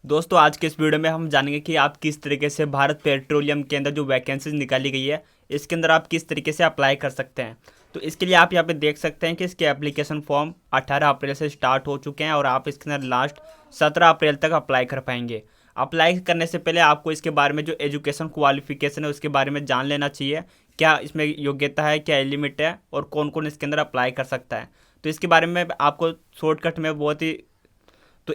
दोस्तों आज के इस वीडियो में हम जानेंगे कि आप किस तरीके से भारत पेट्रोलियम के अंदर जो वैकेंसीज निकाली गई है इसके अंदर आप किस तरीके से अप्लाई कर सकते हैं। तो इसके लिए आप यहाँ पे देख सकते हैं कि इसके एप्लीकेशन फॉर्म 18 अप्रैल से स्टार्ट हो चुके हैं और आप इसके अंदर लास्ट 17 अप्रैल तक अप्लाई कर पाएंगे। अप्लाई करने से पहले आपको इसके बारे में जो एजुकेशन क्वालिफिकेशन है उसके बारे में जान लेना चाहिए, क्या इसमें योग्यता है, क्या लिमिट है और कौन कौन इसके अंदर अप्लाई कर सकता है। तो इसके बारे में आपको शॉर्टकट में बहुत ही तो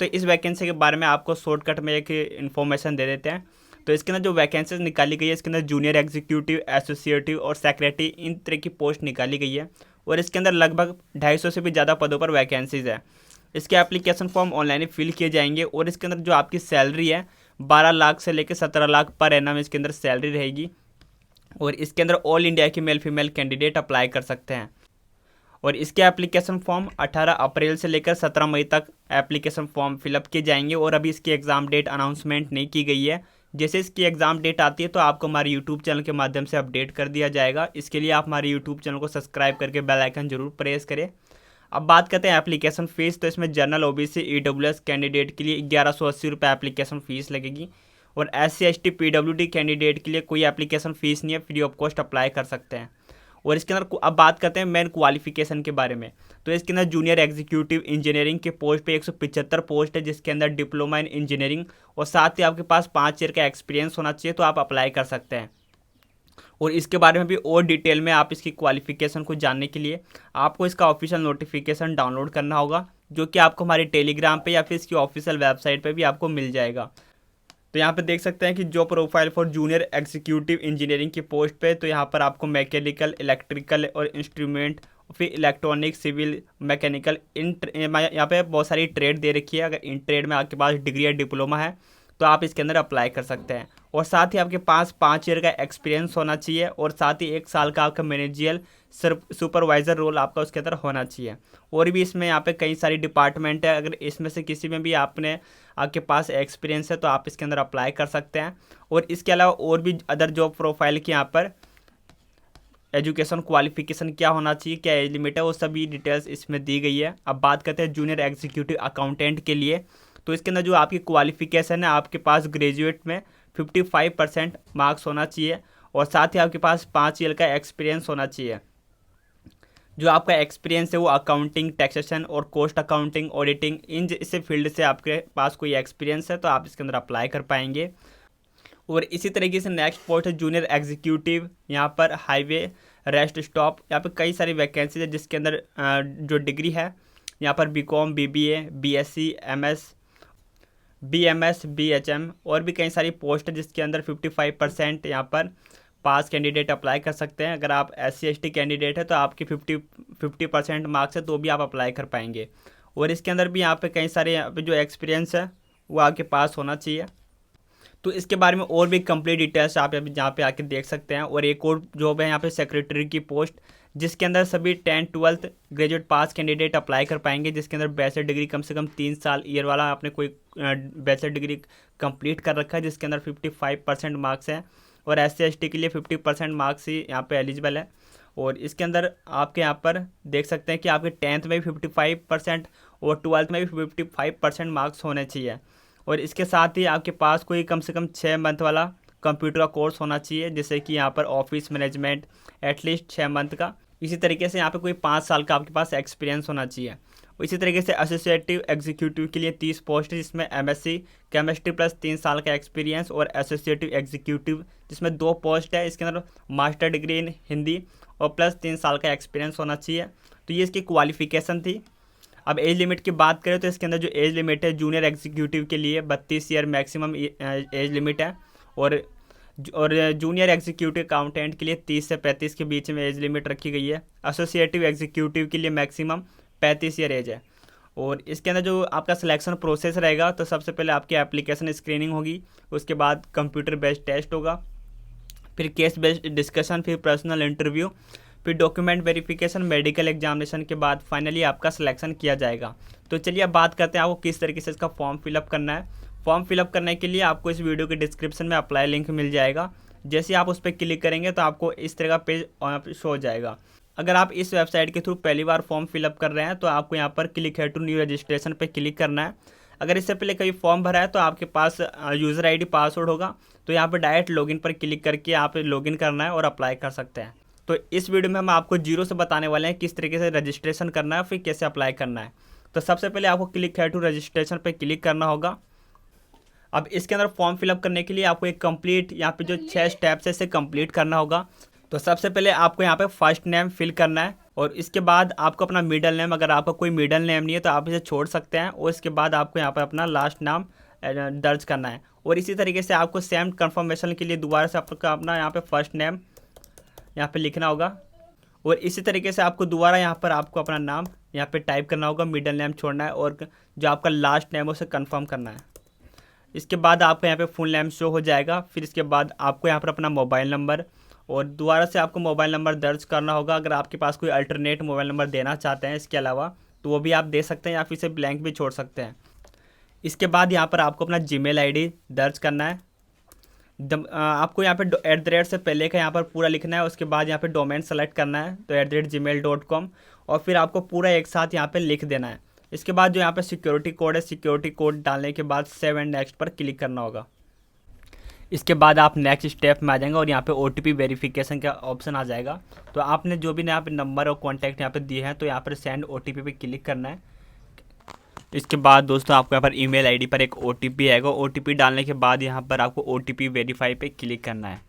इस वैकेंसी के बारे में आपको शॉर्टकट में एक इन्फॉर्मेशन दे देते हैं। तो इसके अंदर जो वैकेंसीज निकाली गई है इसके अंदर जूनियर एग्जीक्यूटिव, एसोसिएटिव और सेक्रेटरी इन तरह की पोस्ट निकाली गई है और इसके अंदर लगभग 250 से भी ज़्यादा पदों पर वैकेंसीज है। इसके एप्लीकेशन फॉर्म ऑनलाइन ही फिल किए जाएंगे और इसके अंदर जो आपकी सैलरी है 12 लाख से लेकर 17 लाख पर एनम इसके अंदर सैलरी रहेगी और इसके अंदर ऑल इंडिया के मेल फीमेल कैंडिडेट अप्लाई कर सकते हैं। और इसके एप्लीकेशन फॉर्म 18 अप्रैल से लेकर 17 मई तक एप्लीकेशन फॉर्म फिलअप किए जाएंगे और अभी इसकी एग्ज़ाम डेट अनाउंसमेंट नहीं की गई है। जैसे इसकी एग्ज़ाम डेट आती है तो आपको हमारे यूट्यूब चैनल के माध्यम से अपडेट कर दिया जाएगा। इसके लिए आप हमारे यूट्यूब चैनल को सब्सक्राइब करके बेल आइकन जरूर प्रेस करें। अब बात करते हैं एप्लीकेशन फ़ीस। तो इसमें जनरल ओबीसी ईडब्ल्यूएस कैंडिडेट के लिए 1180 रुपये एप्लीकेशन फ़ीस लगेगी और SC ST PWD कैंडिडेट के लिए कोई एप्लीकेशन फ़ीस नहीं है, फ्री ऑफ कॉस्ट अप्लाई कर सकते हैं। और इसके अंदर अब बात करते हैं मेन क्वालिफिकेशन के बारे में। तो इसके अंदर जूनियर एग्जीक्यूटिव इंजीनियरिंग के पोस्ट पे 175 पोस्ट है जिसके अंदर डिप्लोमा इन इंजीनियरिंग और साथ ही आपके पास 5 ईयर का एक्सपीरियंस होना चाहिए, तो आप अप्लाई कर सकते हैं। और इसके बारे में भी और डिटेल में आप इसकी क्वालिफिकेशन को जानने के लिए आपको इसका ऑफिशियल नोटिफिकेशन डाउनलोड करना होगा, जो कि आपको हमारे टेलीग्राम पे या फिर इसकी ऑफिशियल वेबसाइट पे भी आपको मिल जाएगा। तो यहाँ पे देख सकते हैं कि जो profile for junior executive engineering की पोस्ट पे, तो यहाँ पर आपको मैकेनिकल, इलेक्ट्रिकल और इंस्ट्रूमेंट, फिर इलेक्ट्रॉनिक, सिविल, मैकेनिकल, यहाँ पे बहुत सारी ट्रेड दे रखी है। अगर इन ट्रेड में आपके पास डिग्री या डिप्लोमा है तो आप इसके अंदर अप्लाई कर सकते हैं। और साथ ही आपके पास 5 ईयर का एक्सपीरियंस होना चाहिए और साथ ही 1 साल का आपका मैनेजियल सुपरवाइज़र रोल आपका उसके अंदर होना चाहिए। और भी इसमें यहाँ पे कई सारी डिपार्टमेंट है, अगर इसमें से किसी में भी आपके पास एक्सपीरियंस है तो आप इसके अंदर अप्लाई कर सकते हैं। और इसके अलावा और भी अदर जॉब प्रोफाइल की यहाँ पर एजुकेशन क्वालिफिकेशन क्या होना चाहिए, क्या एज लिमिट है, वो सभी डिटेल्स इसमें दी गई है। अब बात करते हैं जूनियर एग्जीक्यूटिव अकाउंटेंट के लिए। तो इसके अंदर जो आपकी क्वालिफिकेशन है, आपके पास ग्रेजुएट में 55% मार्क्स होना चाहिए और साथ ही आपके पास 5 ईयर का एक्सपीरियंस होना चाहिए। जो आपका एक्सपीरियंस है वो अकाउंटिंग, टैक्सेशन और कॉस्ट अकाउंटिंग, ऑडिटिंग, इन जैसे फील्ड से आपके पास कोई एक्सपीरियंस है तो आप इसके अंदर अप्लाई कर पाएंगे। और इसी तरीके से नेक्स्ट पोस्ट है जूनियर एग्जीक्यूटिव, यहाँ पर हाईवे, रेस्ट स्टॉप। यहाँ पर कई सारी वैकेंसीज है जिसके अंदर जो डिग्री है यहाँ पर BCom, BBA, BSc, MS, BMS, BHM और भी कई सारी पोस्ट है जिसके अंदर 55% यहाँ पर पास कैंडिडेट अप्लाई कर सकते हैं। अगर आप SC ST कैंडिडेट है तो आपकी 50% मार्क्स है तो भी आप अप्लाई कर पाएंगे। और इसके अंदर भी यहाँ पे कई सारे यहाँ पे जो एक्सपीरियंस है वो आपके पास होना चाहिए। तो इसके बारे में और भी कंप्लीट डिटेल्स आप यहाँ पे आके देख सकते हैं। और एक और जॉब है यहाँ पे सेक्रेटरी की पोस्ट, जिसके अंदर सभी 10th 12th ग्रेजुएट पास कैंडिडेट अप्लाई कर पाएंगे, जिसके अंदर बैचलर डिग्री कम से कम 3 साल ईयर वाला आपने कोई बैचलर डिग्री कंप्लीट कर रखा है जिसके अंदर 55% मार्क्स हैं। और SC ST के लिए 50% मार्क्स ही यहाँ पे एलिजिबल है। और इसके अंदर आपके यहाँ पर देख सकते हैं कि आपके 10th में भी 55% और 12th में भी 55% मार्क्स होने चाहिए। और इसके साथ ही आपके पास कोई कम से कम 6 मंथ वाला कंप्यूटर का कोर्स होना चाहिए, जैसे कि यहाँ पर ऑफिस मैनेजमेंट एटलीस्ट 6 मंथ का। इसी तरीके से यहाँ पे कोई 5 साल का आपके पास एक्सपीरियंस होना चाहिए। इसी तरीके से एसोसिएटिव एग्जीक्यूटिव के लिए 30 पोस्ट है जिसमें MSc केमिस्ट्री प्लस 3 साल का एक्सपीरियंस, और एसोसिएटिव एग्जीक्यूटिव जिसमें 2 पोस्ट है, इसके अंदर मास्टर डिग्री इन हिंदी और प्लस 3 साल का एक्सपीरियंस होना चाहिए। तो ये इसकी क्वालिफिकेशन थी। अब एज लिमिट की बात करें तो इसके अंदर जो एज लिमिट है जूनियर एग्जीक्यूटिव के लिए 32 ईयर मैक्सिमम एज लिमिट है और जूनियर एग्जीक्यूटिव अकाउंटेंट के लिए 30 से 35 के बीच में एज लिमिट रखी गई है। एसोसिएटिव एग्जीक्यूटिव के लिए मैक्सिमम 35 ईयर एज है। और इसके अंदर जो आपका सिलेक्शन प्रोसेस रहेगा, तो सबसे पहले आपकी एप्लीकेशन स्क्रीनिंग होगी, उसके बाद कंप्यूटर बेस्ड टेस्ट होगा, फिर केस बेस्ड डिस्कशन, फिर पर्सनल इंटरव्यू, फिर डॉक्यूमेंट वेरिफिकेशन, मेडिकल एग्जामिनेशन के बाद फाइनली आपका सिलेक्शन किया जाएगा। तो चलिए अब बात करते हैं आपको किस तरीके से इसका फॉर्म फिलअप करना है। फॉर्म फिलअप करने के लिए आपको इस वीडियो के डिस्क्रिप्शन में अप्लाई लिंक मिल जाएगा। जैसे ही आप उस पर क्लिक करेंगे तो आपको इस तरह का पेज शो हो जाएगा। अगर आप इस वेबसाइट के थ्रू पहली बार फॉर्म फिलअप कर रहे हैं तो आपको यहाँ पर क्लिक है टू न्यू रजिस्ट्रेशन पे क्लिक करना है। अगर इससे पहले कभी फॉर्म भरा है तो आपके पास यूज़र आईडी पासवर्ड होगा, तो यहाँ पर डायरेक्ट लॉगिन पर क्लिक करके आप लॉगिन करना है और अप्लाई कर सकते हैं। तो इस वीडियो में हम आपको जीरो से बताने वाले हैं किस तरीके से रजिस्ट्रेशन करना है फिर कैसे अप्लाई करना है। तो सबसे पहले आपको क्लिक है टू रजिस्ट्रेशन पर क्लिक करना होगा। अब इसके अंदर फॉर्म फिलअप करने के लिए आपको एक कंप्लीट यहाँ पे जो 6 स्टेप्स है इसे कंप्लीट करना होगा। तो सबसे पहले आपको यहाँ पे फर्स्ट नेम फिल करना है और इसके बाद आपको अपना मिडल नेम, अगर आपका कोई मिडल नेम नहीं है तो आप इसे छोड़ सकते हैं, और इसके बाद आपको यहाँ पे अपना लास्ट नाम दर्ज करना है। और इसी तरीके से आपको सेम कन्फर्मेशन के लिए दोबारा से आपका अपना यहाँ पे फर्स्ट नेम यहाँ पे लिखना होगा, और इसी तरीके से आपको दोबारा यहाँ पर आपको अपना नाम यहाँ पे टाइप करना होगा, मिडल नेम छोड़ना है और जो आपका लास्ट नेम है उसे कन्फर्म करना है। इसके बाद आपको यहाँ पे फुल नेम शो हो जाएगा। फिर इसके बाद आपको यहाँ पर अपना मोबाइल नंबर और दोबारा से आपको मोबाइल नंबर दर्ज करना होगा। अगर आपके पास कोई अल्टरनेट मोबाइल नंबर देना चाहते हैं इसके अलावा तो वो भी आप दे सकते हैं, या फिर इसे ब्लैंक भी छोड़ सकते हैं। इसके बाद यहाँ पर आपको अपना जीमेल आईडी दर्ज करना है। आपको यहाँ पे @ से पहले का यहाँ पर पूरा लिखना है, उसके बाद यहाँ पे डोमेन सेलेक्ट करना है तो @gmail.com, और फिर आपको पूरा एक साथ यहाँ पे लिख देना है। इसके बाद जो यहाँ पे सिक्योरिटी कोड है, सिक्योरिटी कोड डालने के बाद सेव एंड नेक्स्ट पर क्लिक करना होगा। इसके बाद आप नेक्स्ट स्टेप में आ जाएंगे और यहाँ पे OTP वेरिफिकेशन का ऑप्शन आ जाएगा। तो आपने जो भी यहाँ पे नंबर और कॉन्टैक्ट यहाँ पे दिए हैं तो यहाँ पर सेंड OTP पे क्लिक करना है। इसके बाद दोस्तों आपको यहाँ पर ईमेल आईडी पर एक OTP आएगा। OTP डालने के बाद यहाँ पर आपको OTP वेरीफाई पे क्लिक करना है।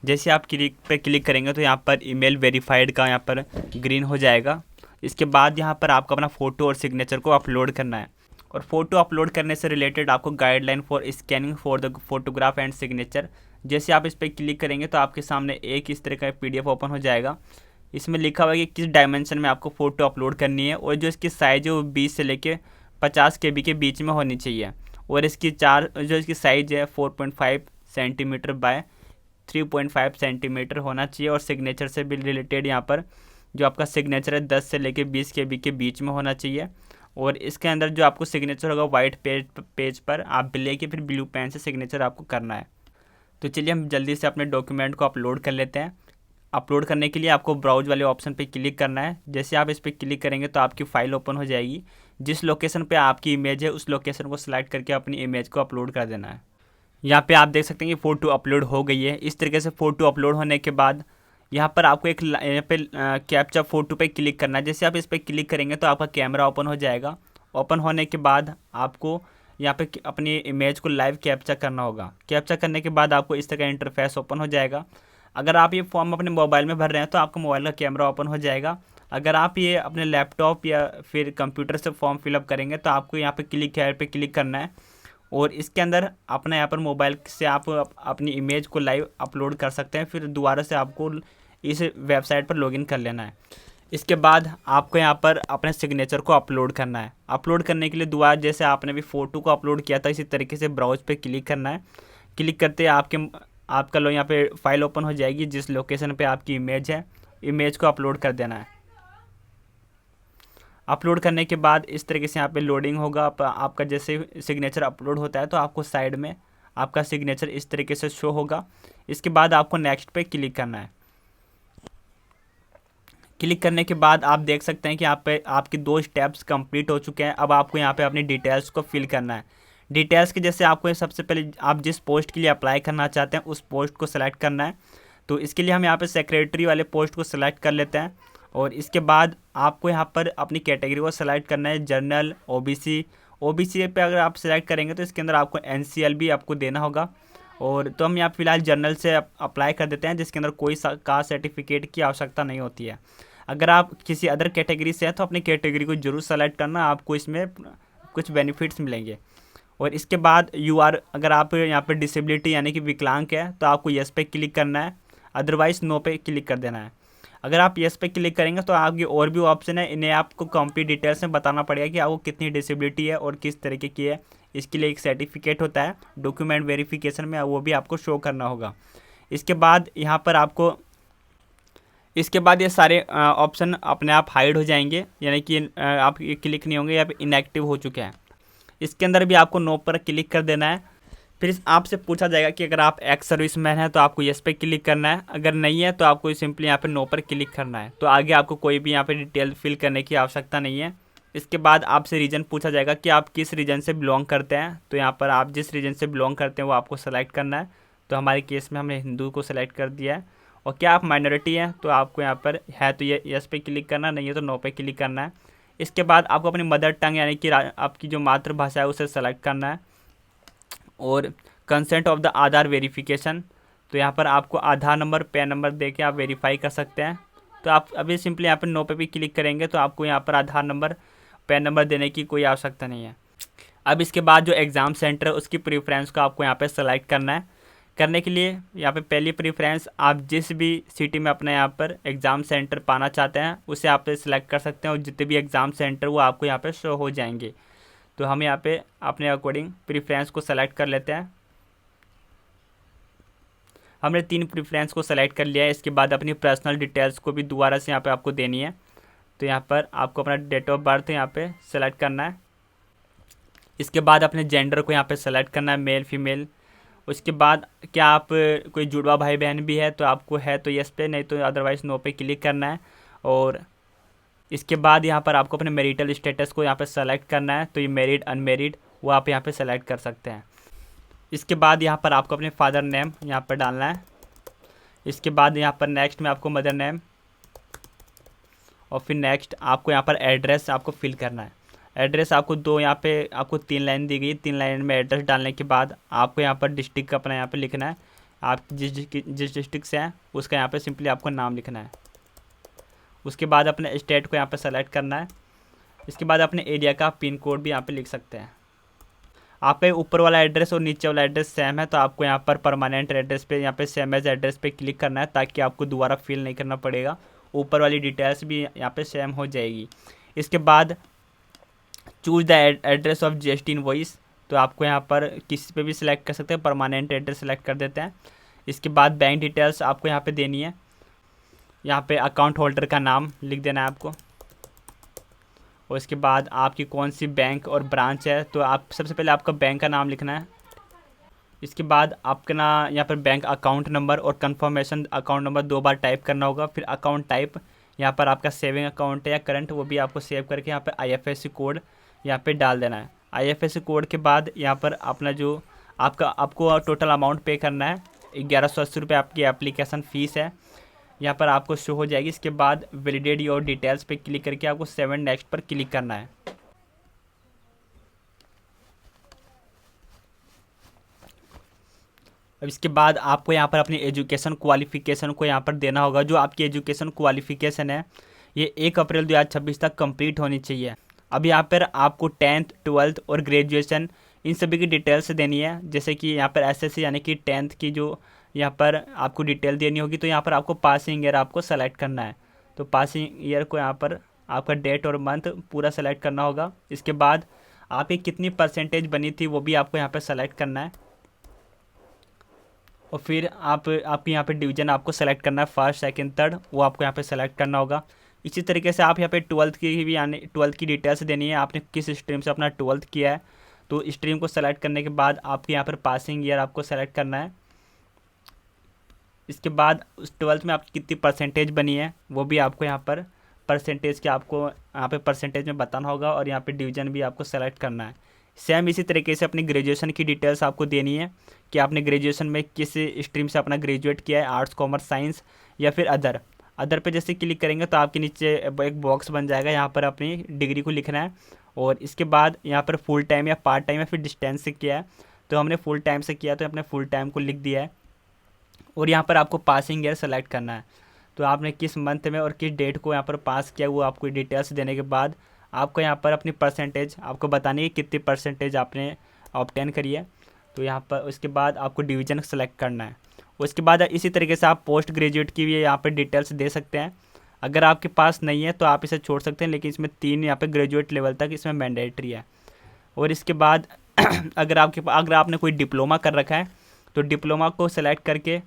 जैसे आप क्लिक करेंगे तो यहाँ पर ईमेल वेरीफाइड का यहाँ पर ग्रीन हो जाएगा। इसके बाद यहाँ पर आपको अपना फ़ोटो और सिग्नेचर को अपलोड करना है, और फोटो अपलोड करने से रिलेटेड आपको guideline for scanning for the photograph and signature, जैसे आप इस पर क्लिक करेंगे तो आपके सामने एक इस तरह का PDF ओपन हो जाएगा। इसमें लिखा हुआ है कि किस डायमेंशन में आपको फ़ोटो अपलोड करनी है, और जो इसकी साइज़ है वो 20 से लेके 50 KB के बीच में होनी चाहिए, और इसकी इसकी साइज़ है 4.5 सेंटीमीटर बाय 3.5 सेंटीमीटर होना चाहिए, और सिग्नेचर से भी रिलेटेड यहाँ पर जो आपका सिग्नेचर है 10 से लेके 20 KB के बीच में होना चाहिए। और इसके अंदर जो आपको सिग्नेचर होगा वाइट पेज पर आप ब्लैक या फिर ब्लू पेन से सिग्नेचर आपको करना है। तो चलिए हम जल्दी से अपने डॉक्यूमेंट को अपलोड कर लेते हैं। अपलोड करने के लिए आपको ब्राउज वाले ऑप्शन पे क्लिक करना है। जैसे आप इस पर क्लिक करेंगे तो आपकी फ़ाइल ओपन हो जाएगी। जिस लोकेशन पे आपकी इमेज है उस लोकेशन को सिलेक्ट करके अपनी इमेज को अपलोड कर देना है। यहाँ पे आप देख सकते हैं कि फ़ोटो अपलोड हो गई है। इस तरीके से फ़ोटो अपलोड होने के बाद यहाँ पर आपको एक यहाँ पे कैप्चा फ़ोटो पे क्लिक करना है। जैसे आप इस पर क्लिक करेंगे तो आपका कैमरा ओपन हो जाएगा। ओपन होने के बाद आपको यहाँ पे अपनी इमेज को लाइव कैप्चा करना होगा। कैप्चा करने के बाद आपको इस तरह का इंटरफेस ओपन हो जाएगा। अगर आप ये फॉर्म अपने मोबाइल में भर रहे हैं तो आपका मोबाइल का कैमरा ओपन हो जाएगा। अगर आप ये अपने लैपटॉप या फिर कंप्यूटर से फॉर्म फिलअप करेंगे तो आपको यहाँ पे क्लिक हेयर पे क्लिक करना है, और इसके अंदर अपना यहाँ पर मोबाइल से आप अपनी इमेज को लाइव अपलोड कर सकते हैं। फिर दोबारा से आपको इस वेबसाइट पर लॉगिन कर लेना है। इसके बाद आपको यहाँ पर अपने सिग्नेचर को अपलोड करना है। अपलोड करने के लिए दोबारा जैसे आपने भी फ़ोटो को अपलोड किया था इसी तरीके से ब्राउज पे क्लिक करना है। क्लिक करते आपका लो यहाँ पे फाइल ओपन हो जाएगी। जिस लोकेशन पे आपकी इमेज है, इमेज को अपलोड कर देना है। अपलोड करने के बाद इस तरीके से यहाँ पे लोडिंग होगा। आपका जैसे सिग्नेचर अपलोड होता है तो आपको साइड में आपका सिग्नेचर इस तरीके से शो होगा। इसके बाद आपको नेक्स्ट पे क्लिक करना है। क्लिक करने के बाद आप देख सकते हैं कि आपके 2 स्टेप्स कंप्लीट हो चुके हैं। अब आपको यहाँ पे अपनी डिटेल्स को फिल करना है। डिटेल्स के जैसे आपको सबसे पहले आप जिस पोस्ट के लिए अप्लाई करना चाहते हैं उस पोस्ट को सेलेक्ट करना है। तो इसके लिए हम यहाँ पे सेक्रेटरी वाले पोस्ट को सेलेक्ट कर लेते हैं, और इसके बाद आपको यहाँ पर अपनी कैटेगरी को सेलेक्ट करना है, जनरल, OBC पे अगर आप सेलेक्ट करेंगे तो इसके अंदर आपको NCL भी आपको देना होगा। और तो हम यहाँ फिलहाल जनरल से अप्लाई कर देते हैं, जिसके अंदर कोई कास्ट सर्टिफिकेट की आवश्यकता नहीं होती है। अगर आप किसी अदर कैटेगरी से हैं तो अपनी कैटेगरी को जरूर सेलेक्ट करना, आपको इसमें कुछ बेनिफिट्स मिलेंगे। और इसके बाद अगर आप यहाँ पर डिसेबिलिटी यानी कि विकलांग है तो आपको येस पे क्लिक करना है, अदरवाइज़ नो पे क्लिक कर देना है। अगर आप येस पे क्लिक करेंगे तो आपकी और भी ऑप्शन है, इन्हें आपको कंप्लीट डिटेल्स में बताना पड़ेगा कि आपको कितनी डिसेबिलिटी है और किस तरीके की है। इसके लिए एक सर्टिफिकेट होता है डॉक्यूमेंट वेरिफिकेशन में, वो भी आपको शो करना होगा। इसके बाद यहाँ पर इसके बाद ये सारे ऑप्शन अपने आप हाइड हो जाएंगे, यानी कि आप क्लिक नहीं होंगे या फिर इनएक्टिव हो चुके हैं। इसके अंदर भी आपको नो पर क्लिक कर देना है। फिर आपसे पूछा जाएगा कि अगर आप एक्स सर्विसमैन हैं तो आपको येस पे क्लिक करना है, अगर नहीं है तो आपको सिंपली यहाँ पे नो पर क्लिक करना है। तो आगे आपको कोई भी यहाँ पे डिटेल फिल करने की आवश्यकता नहीं है। इसके बाद आपसे रीजन पूछा जाएगा कि आप किस रीजन से बिलोंग करते हैं। तो यहाँ पर आप जिस रीजन से बिलोंग करते हैं वो आपको सेलेक्ट करना है। तो हमारे केस में हमने हिंदू को सेलेक्ट कर दिया है। और क्या आप माइनॉरिटी हैं तो आपको यहाँ पर है तो ये यस पे क्लिक करना, नहीं है तो नो पे क्लिक करना है। इसके बाद आपको अपनी मदर टंग यानी कि आपकी जो मातृभाषा है उसे सेलेक्ट करना है। और consent of the Aadhaar verification, तो यहाँ पर आपको आधार नंबर पैन नंबर दे के आप वेरीफाई कर सकते हैं। तो आप अभी सिंपली यहाँ पर नो पे भी क्लिक करेंगे तो आपको यहाँ पर आधार नंबर पैन नंबर देने की कोई आवश्यकता नहीं है। अब इसके बाद जो एग्ज़ाम सेंटर है उसकी प्रेफरेंस को आपको यहाँ पे सेलेक्ट करना है। करने के लिए यहाँ पे पहली प्रेफरेंस आप जिस भी सिटी में अपने यहाँ पर एग्ज़ाम सेंटर पाना चाहते हैं उसे आप सेलेक्ट कर सकते हैं और जितने भी एग्ज़ाम सेंटर वो आपको यहाँ पे शो हो जाएंगे। तो हम यहाँ पे अपने अकॉर्डिंग प्रेफरेंस को सेलेक्ट कर लेते हैं। हमने 3 प्रेफरेंस को सेलेक्ट कर लिया है। इसके बाद अपनी पर्सनल डिटेल्स को भी दोबारा से यहाँ पे आपको देनी है। तो यहाँ पर आपको अपना डेट ऑफ बर्थ यहाँ पे सेलेक्ट करना है। इसके बाद अपने जेंडर को यहाँ पे सेलेक्ट करना है, मेल फीमेल। उसके बाद क्या आप कोई जुड़वा भाई बहन भी है तो आपको है तो यस पे, नहीं तो अदरवाइज़ नो पे क्लिक करना है। और इसके बाद यहाँ पर आपको अपने मैरिटल स्टेटस को यहाँ पे सेलेक्ट करना है। तो ये मैरिड अनमेरिड वो आप यहाँ पे सेलेक्ट कर सकते हैं। इसके बाद यहाँ पर आपको अपने फादर नेम यहाँ पर डालना है। इसके बाद यहाँ पर नेक्स्ट में आपको मदर नेम और फिर नेक्स्ट आपको यहाँ पर एड्रेस आपको फिल करना है। एड्रेस आपको यहाँ पे आपको 3 लाइन दी गई। 3 लाइन में एड्रेस डालने के बाद आपको यहाँ पर डिस्ट्रिक्ट अपना यहाँ पे लिखना है। आप जिस डिस्ट्रिक्ट से हैं उसका यहाँ पे सिंपली आपको नाम लिखना है। उसके बाद अपने स्टेट को यहाँ पे सेलेक्ट करना है। इसके बाद अपने एरिया का पिन कोड भी यहाँ पे लिख सकते हैं। आपका ऊपर वाला एड्रेस और नीचे वाला एड्रेस सेम है तो आपको यहाँ पर परमानेंट एड्रेस पे यहाँ पे सेम एज एड्रेस पे क्लिक करना है ताकि आपको दोबारा फिल नहीं करना पड़ेगा। ऊपर वाली डिटेल्स भी यहाँ पे सेम हो जाएगी। इसके बाद choose the address of GST invoice, तो आपको यहाँ पर किसी पे भी सिलेक्ट कर सकते हैं, परमानेंट एड्रेस सेलेक्ट कर देते हैं। इसके बाद बैंक डिटेल्स आपको यहाँ पे देनी है। यहाँ पे अकाउंट होल्डर का नाम लिख देना है आपको। और इसके बाद आपकी कौन सी बैंक और ब्रांच है तो आप सबसे पहले आपका बैंक का नाम लिखना है। इसके बाद आपका ना यहाँ पर बैंक अकाउंट नंबर और कंफर्मेशन अकाउंट नंबर 2 बार टाइप करना होगा। फिर अकाउंट टाइप यहाँ पर आपका सेविंग अकाउंट है या करंट, वो भी आपको सेव करके यहाँ पर IFSC कोड यहाँ पे डाल देना है। IFSC कोड के बाद यहाँ पर अपना जो आपको टोटल अमाउंट पे करना है 1180 रुपये आपकी एप्लीकेशन फ़ीस है, यहाँ पर आपको शो हो जाएगी। इसके बाद वैलिडेट योर डिटेल्स पे क्लिक करके आपको 7 नेक्स्ट पर क्लिक करना है। अब इसके बाद आपको यहाँ पर अपनी एजुकेशन क्वालिफ़िकेशन को यहाँ पर देना होगा। जो आपकी एजुकेशन क्वालिफ़िकेशन है ये 1 अप्रैल 2026 तक कंप्लीट होनी चाहिए। अब यहाँ पर आपको 10th 12th और ग्रेजुएशन इन सभी की डिटेल्स देनी है। जैसे कि यहाँ पर SSC यानी कि 10th की जो यहाँ पर आपको डिटेल देनी होगी। तो यहाँ पर आपको पासिंग ईयर आपको सेलेक्ट करना है। तो पासिंग ईयर को यहाँ पर आपका डेट और मंथ पूरा सेलेक्ट करना होगा। इसके बाद आपकी कितनी परसेंटेज बनी थी वो भी आपको यहाँ पर सेलेक्ट करना है। और फिर आपके यहाँ पे डिवीज़न आपको सेलेक्ट करना है, फर्स्ट सेकंड थर्ड वो आपको यहाँ पे सेलेक्ट करना होगा। इसी तरीके से आप यहाँ पे 12th की भी यानी 12th की डिटेल्स देनी है। आपने किस स्ट्रीम से अपना 12th किया है तो स्ट्रीम को सेलेक्ट करने के बाद आपके यहाँ पर पासिंग ईयर आपको सेलेक्ट करना है। इसके बाद उस 12th में आपकी कितनी परसेंटेज बनी है वो भी आपको यहाँ पर परसेंटेज के आपको यहाँ पे परसेंटेज में बताना होगा। और यहाँ पे डिवीज़न भी आपको सेलेक्ट करना है। सेम इसी तरीके से अपनी ग्रेजुएशन की डिटेल्स आपको देनी है कि आपने ग्रेजुएशन में किस स्ट्रीम से अपना ग्रेजुएट किया है, आर्ट्स कॉमर्स साइंस या फिर अदर पे जैसे क्लिक करेंगे तो आपके नीचे एक बॉक्स बन जाएगा। यहाँ पर अपनी डिग्री को लिखना है। और इसके बाद यहाँ पर फुल टाइम या पार्ट टाइम या फिर डिस्टेंस से किया है तो हमने फुल टाइम से किया तो अपने फुल टाइम को लिख दिया है। और यहाँ पर आपको पासिंग ईयर सेलेक्ट करना है। तो आपने किस मंथ में और किस डेट को यहाँ पर पास किया वो आपको डिटेल्स देने के बाद आपको यहाँ पर अपनी परसेंटेज आपको बतानी है कितनी परसेंटेज आपने ऑब्टेन करी है। तो यहाँ पर उसके बाद आपको डिवीज़न सेलेक्ट करना है। उसके बाद इसी तरीके से आप पोस्ट ग्रेजुएट की भी यहाँ पर डिटेल्स दे सकते हैं। अगर आपके पास नहीं है तो आप इसे छोड़ सकते हैं, लेकिन इसमें 3 यहाँ पे ग्रेजुएट लेवल तक इसमें मैंडेटरी है। और इसके बाद अगर आपने कोई डिप्लोमा कर रखा है तो डिप्लोमा को सेलेक्ट करके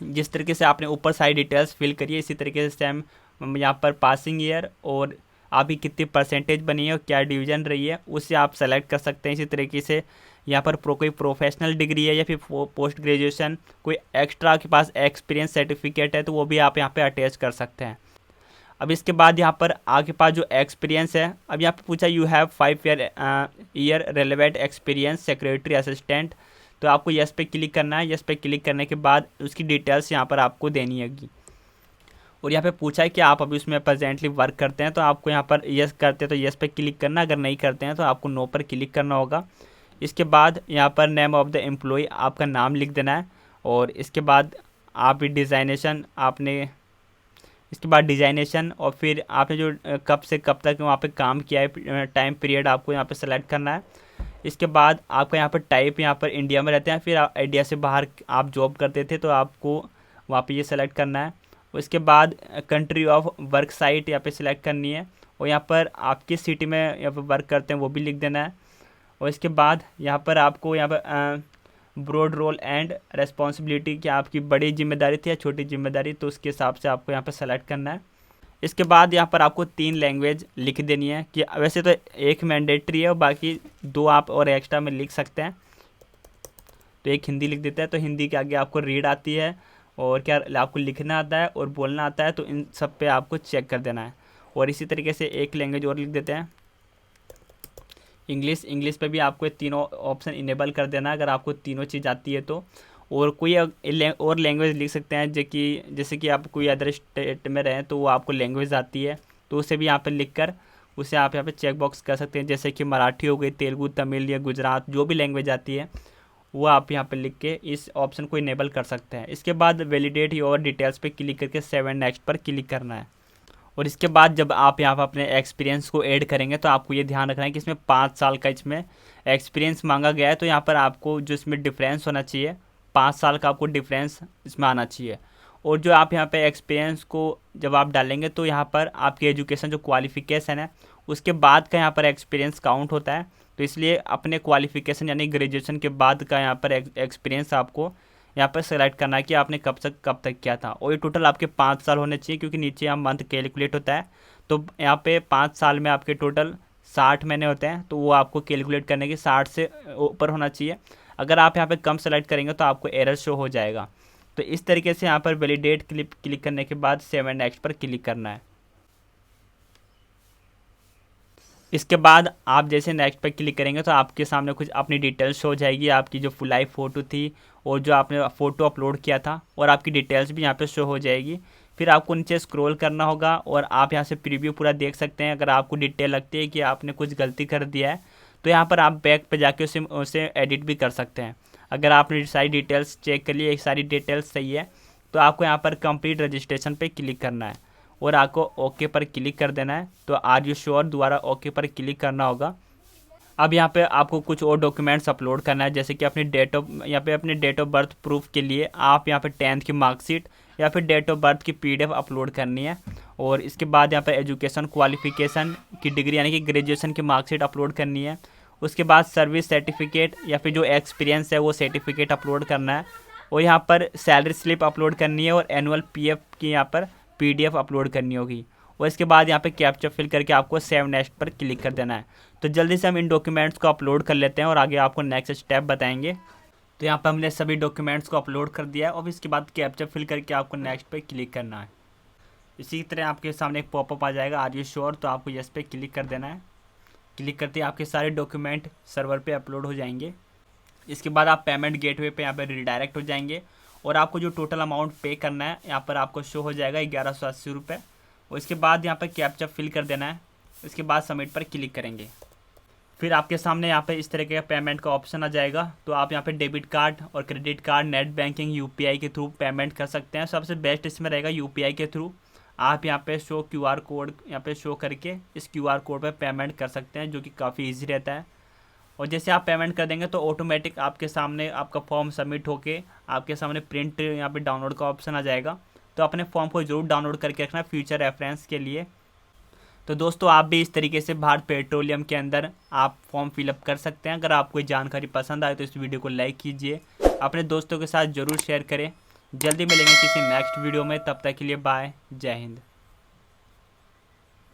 जिस तरीके से आपने ऊपर सारी डिटेल्स फिल करिए इसी तरीके से सेम यहाँ पर पासिंग ईयर और आपकी कितनी परसेंटेज बनी है और क्या डिवीज़न रही है उससे आप सेलेक्ट कर सकते हैं। इसी तरीके से यहाँ पर कोई प्रोफेशनल डिग्री है या फिर पोस्ट ग्रेजुएशन कोई एक्स्ट्रा के पास एक्सपीरियंस सर्टिफिकेट है तो वो भी आप यहाँ पे अटैच कर सकते हैं। अब इसके बाद यहाँ पर आपके पास जो एक्सपीरियंस है, अब यहाँ पे पूछा you have 5 year relevant experience secretary assistant, तो आपको यस पे क्लिक करना है। यस पे क्लिक करने के बाद उसकी डिटेल्स यहाँ पर आपको देनी होगी। और यहाँ पे पूछा है कि आप अभी उसमें प्रेजेंटली वर्क करते हैं, तो आपको यहाँ पर यस करते हैं तो यस पे क्लिक करना, अगर नहीं करते हैं तो आपको नो पर क्लिक करना होगा। इसके बाद यहाँ पर नेम ऑफ द एम्प्लॉय आपका नाम लिख देना है। और इसके बाद आप डिज़ाइनेशन आपने, इसके बाद डिज़ाइनेशन और फिर आपने जो कब से कब तक वहाँ पे काम किया है, टाइम पीरियड आपको यहाँ पे सेलेक्ट करना है। इसके बाद आपका यहाँ पर टाइप, यहाँ पर इंडिया में रहते हैं, फिर इंडिया से बाहर आप जॉब करते थे तो आपको वहाँ पे ये सेलेक्ट करना है। उसके बाद कंट्री ऑफ वर्क साइट यहाँ पे सिलेक्ट करनी है, और यहाँ पर आप किस सिटी में यहाँ पर वर्क करते हैं वो भी लिख देना है। और इसके बाद यहाँ पर आपको यहाँ पर ब्रॉड रोल एंड रेस्पॉन्सिबिलिटी, कि आपकी बड़ी जिम्मेदारी थी या छोटी जिम्मेदारी, तो उसके हिसाब से आपको यहाँ पर सेलेक्ट करना है। इसके बाद यहाँ पर आपको 3 लैंग्वेज लिख देनी है, कि वैसे तो एक मैंडेटरी है और बाकी 2 आप और एक्स्ट्रा में लिख सकते हैं। तो एक हिंदी लिख देते हैं, तो हिंदी के आगे आपको रीड आती है और क्या आपको लिखना आता है और बोलना आता है, तो इन सब पे आपको चेक कर देना है। और इसी तरीके से एक लैंग्वेज और लिख देते हैं, इंग्लिश पे भी आपको तीनों ऑप्शन इनेबल कर देना है अगर आपको तीनों चीज़ आती है तो। और कोई और लैंग्वेज लिख सकते हैं, जैसे कि आप कोई अदर स्टेट में रहें तो वो आपको लैंग्वेज आती है, तो उसे भी यहाँ पर लिख कर उसे आप यहाँ पे चेक बॉक्स कर सकते हैं। जैसे कि मराठी हो गई, तेलुगु, तमिल या गुजरात, जो भी लैंग्वेज आती है वो आप यहाँ पे लिख के इस ऑप्शन को इनेबल कर सकते हैं। इसके बाद वैलिडेट योर डिटेल्स पे क्लिक करके 7 नेक्स्ट पर क्लिक करना है। और इसके बाद जब आप यहाँ पर अपने एक्सपीरियंस को ऐड करेंगे तो आपको ये ध्यान रखना है कि इसमें 5 साल का इसमें एक्सपीरियंस मांगा गया है, तो यहाँ पर आपको जो इसमें डिफरेंस होना चाहिए 5 साल का आपको डिफरेंस इसमें आना चाहिए। और जो आप यहाँ पे एक्सपीरियंस को जब आप डालेंगे तो यहाँ पर आपकी एजुकेशन जो क्वालिफ़िकेशन है उसके बाद का यहाँ पर एक्सपीरियंस काउंट होता है, तो इसलिए अपने क्वालिफ़िकेशन यानी ग्रेजुएशन के बाद का यहाँ पर एक्सपीरियंस आपको यहाँ पर सेलेक्ट करना है कि आपने कब तक किया था। और ये टोटल आपके 5 साल होने चाहिए, क्योंकि नीचे यहाँ मंथ कैलकुलेट होता है, तो यहाँ पे 5 साल में आपके टोटल 60 महीने होते हैं, तो वो आपको कैलकुलेट करने के 60 से ऊपर होना चाहिए। अगर आप यहाँ पे कम सेलेक्ट करेंगे तो आपको एरर शो हो जाएगा। तो इस तरीके से यहाँ पर वैलिडेट क्लिक करने के बाद 7 नेक्स्ट पर क्लिक करना है। इसके बाद आप जैसे नेक्स्ट पर क्लिक करेंगे तो आपके सामने कुछ अपनी डिटेल्स शो हो जाएगी, आपकी जो फुल लाइव फ़ोटो थी और जो आपने फ़ोटो अपलोड किया था, और आपकी डिटेल्स भी यहाँ पे शो हो जाएगी। फिर आपको नीचे स्क्रॉल करना होगा और आप यहाँ से प्रीव्यू पूरा देख सकते हैं। अगर आपको डिटेल लगती है कि आपने कुछ गलती कर दिया है तो यहाँ पर आप बैक पे जाके उसे एडिट भी कर सकते हैं। अगर आपने सारी डिटेल्स चेक कर ली, सारी डिटेल्स सही है, तो आपको यहाँ पर कंप्लीट रजिस्ट्रेशन पे क्लिक करना है और आपको ओके पर क्लिक कर देना है। तो आर यू श्योर दोबारा ओके पर क्लिक करना होगा। अब यहाँ पे आपको कुछ और डॉक्यूमेंट्स अपलोड करना है, जैसे कि अपनी अपने डेट ऑफ बर्थ प्रूफ के लिए आप यहाँ पे 10th की मार्कशीट या फिर डेट ऑफ बर्थ की PDF अपलोड करनी है। और इसके बाद यहाँ पे एजुकेशन क्वालिफिकेशन की डिग्री यानी कि ग्रेजुएशन की मार्कशीट अपलोड करनी है। उसके बाद सर्विस सर्टिफिकेट या फिर जो एक्सपीरियंस है वो सर्टिफिकेट अपलोड करना है। और यहाँ पर सैलरी स्लिप अपलोड करनी है और एनुअल PF की यहाँ पर PDF अपलोड करनी होगी। और इसके बाद यहाँ पे कैप्चा फिल करके आपको सेव नेक्स्ट पर क्लिक कर देना है। तो जल्दी से हम इन डॉक्यूमेंट्स को अपलोड कर लेते हैं और आगे आपको नेक्स्ट स्टेप बताएंगे। तो यहाँ पर हमने सभी डॉक्यूमेंट्स को अपलोड कर दिया है और इसके बाद कैप्चा फिल करके आपको नेक्स्ट पे क्लिक करना है। इसी तरह आपके सामने एक पॉपअप आ जाएगा, आर यू श्योर, तो आपको यस पे क्लिक कर देना है। क्लिक करते ही आपके सारे डॉक्यूमेंट सर्वर पे अपलोड हो जाएंगे। इसके बाद आप पेमेंट गेटवे पे यहाँ पर रिडायरेक्ट हो जाएंगे और आपको जो टोटल अमाउंट पे करना है यहाँ पर आपको शो हो जाएगा 1180 रुपये। और इसके बाद यहाँ पर कैप्चा फिल कर देना है। इसके बाद सबमिट पर क्लिक करेंगे। फिर आपके सामने यहाँ पे इस तरह का पेमेंट का ऑप्शन आ जाएगा, तो आप यहाँ पे डेबिट कार्ड और credit card, net banking, UPI के थ्रू पेमेंट कर सकते हैं। सबसे बेस्ट इसमें रहेगा UPI के थ्रू। आप यहाँ पे शो QR कोड यहाँ पे शो करके इस QR कोड पे पेमेंट कर सकते हैं, जो कि काफ़ी ईजी रहता है। और जैसे आप पेमेंट कर देंगे तो ऑटोमेटिक आपके सामने आपका फॉर्म सबमिट होके आपके सामने प्रिंट यहाँ पे डाउनलोड का ऑप्शन आ जाएगा। तो अपने फॉर्म को जरूर डाउनलोड करके रखना फ्यूचर रेफरेंस के लिए। तो दोस्तों आप भी इस तरीके से भारत पेट्रोलियम के अंदर आप फॉर्म फिलअप कर सकते हैं। अगर आपको जानकारी पसंद आए तो इस वीडियो को लाइक कीजिए, अपने दोस्तों के साथ ज़रूर शेयर करें। जल्दी मिलेंगे किसी नेक्स्ट वीडियो में, तब तक के लिए बाय, जय हिंद।